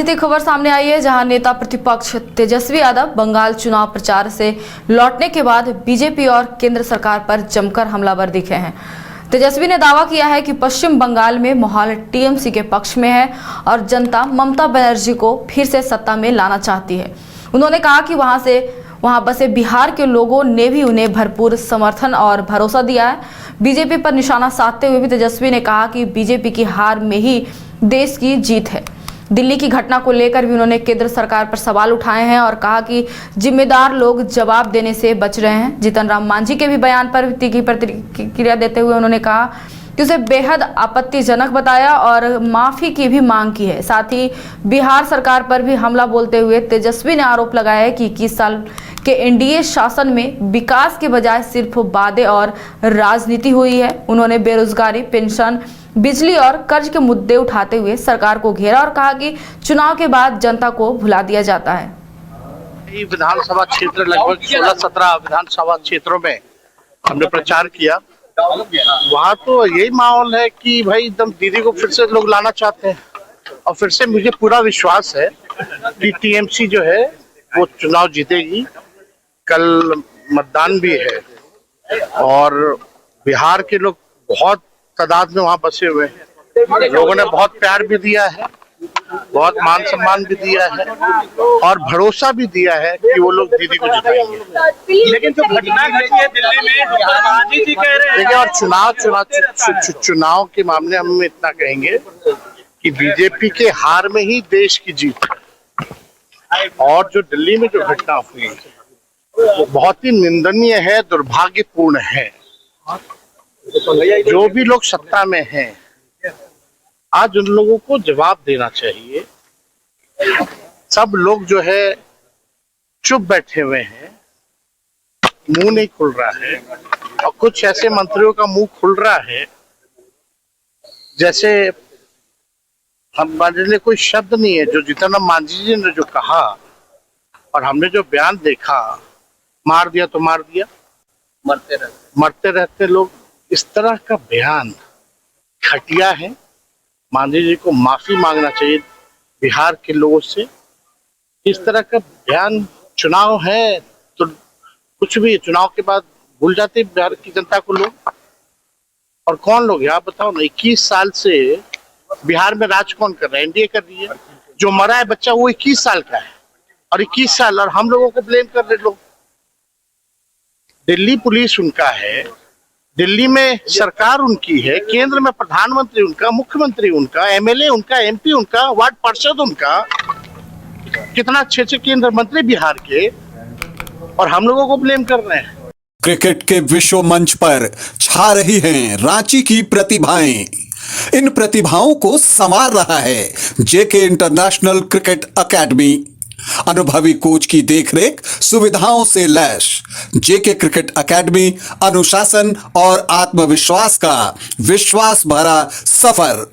खबर सामने आई है जहां नेता प्रतिपक्ष तेजस्वी यादव बंगाल चुनाव प्रचार से लौटने के बाद बीजेपी और केंद्र सरकार पर जमकर हमलावर दिखे हैं। तेजस्वी ने दावा किया है कि पश्चिम बंगाल में माहौल टीएमसी के पक्ष में है और जनता ममता बनर्जी को फिर से सत्ता में लाना चाहती है। उन्होंने कहा कि वहां बसे बिहार के लोगों ने भी उन्हें भरपूर समर्थन और भरोसा दिया है। बीजेपी पर निशाना साधते हुए भी तेजस्वी ने कहा कि बीजेपी की हार में ही देश की जीत है। दिल्ली की घटना को लेकर भी उन्होंने केंद्र सरकार पर सवाल उठाए हैं और कहा कि जिम्मेदार लोग जवाब देने से बच रहे हैं। जीतन राम मांझी के भी बयान पर तीखी प्रतिक्रिया देते हुए उन्होंने कहा कि उसे बेहद आपत्तिजनक बताया और माफी की भी मांग की है। साथ ही बिहार सरकार पर भी हमला बोलते हुए तेजस्वी ने आरोप लगाया है कि 21 साल के एनडीए शासन में विकास के बजाय सिर्फ वादे और राजनीति हुई है। उन्होंने बेरोजगारी, पेंशन, बिजली और कर्ज के मुद्दे उठाते हुए सरकार को घेरा और कहा कि चुनाव के बाद जनता को भुला दिया जाता है। विधानसभा क्षेत्र लगभग 16-17 विधानसभा क्षेत्रों में हमने प्रचार किया। वहाँ तो यही माहौल है कि भाई एकदम दीदी को फिर से लोग लाना चाहते हैं और फिर से मुझे पूरा विश्वास है कि टीएमसी जो है वो चुनाव जीतेगी। कल मतदान भी है और बिहार के लोग बहुत तादाद में वहाँ बसे हुए हैं। लोगों ने बहुत प्यार भी दिया है, बहुत मान सम्मान भी दिया है और भरोसा भी दिया है कि वो लोग दीदी को जिताएंगे। लेकिन जो घटना घटी है दिल्ली में, डॉक्टर मांझी जी कह रहे हैं। देखिए, और चुनाव के मामले हम इतना कहेंगे कि बीजेपी के हार में ही देश की जीत है। और जो दिल्ली में जो घटना हुई वो बहुत ही निंदनीय है, दुर्भाग्यपूर्ण है। जो भी लोग सत्ता में हैं आज उन लोगों को जवाब देना चाहिए। सब लोग जो है चुप बैठे हुए हैं, मुंह नहीं खुल रहा है और कुछ ऐसे मंत्रियों का मुंह खुल रहा है जैसे हमारे लिए कोई शब्द नहीं है। जो जीतन राम मांझी जी ने जो कहा और हमने जो बयान देखा, मार दिया तो मार दिया, मरते रहते लोग, इस तरह का बयान घटिया है। मांझी जी को माफी मांगना चाहिए बिहार के लोगों से। इस तरह का बयान, चुनाव है तो कुछ भी चुनाव के बाद भूल जाते बिहार की जनता को लोग। और कौन लोग है आप बताओ ना। 21 साल से बिहार में राज कौन कर रहा है? एनडीए कर रही है। जो मरा है बच्चा वो 21 साल का है और 21 साल और हम लोगों को ब्लेम कर रहे लोग। दिल्ली पुलिस उनका है, दिल्ली में सरकार उनकी है, केंद्र में प्रधानमंत्री उनका, मुख्यमंत्री उनका, एमएलए उनका, एमपी उनका, वार्ड पार्षद उनका, कितना अच्छे केंद्र मंत्री बिहार के, और हम लोगों को ब्लेम कर रहे हैं। क्रिकेट के विश्व मंच पर छा रही हैं रांची की प्रतिभाएं। इन प्रतिभाओं को संवार रहा है जेके इंटरनेशनल क्रिकेट एकेडमी। अनुभवी कोच की देखरेख, सुविधाओं से लैस जेके क्रिकेट एकेडमी अनुशासन और आत्मविश्वास का विश्वास भरा सफर।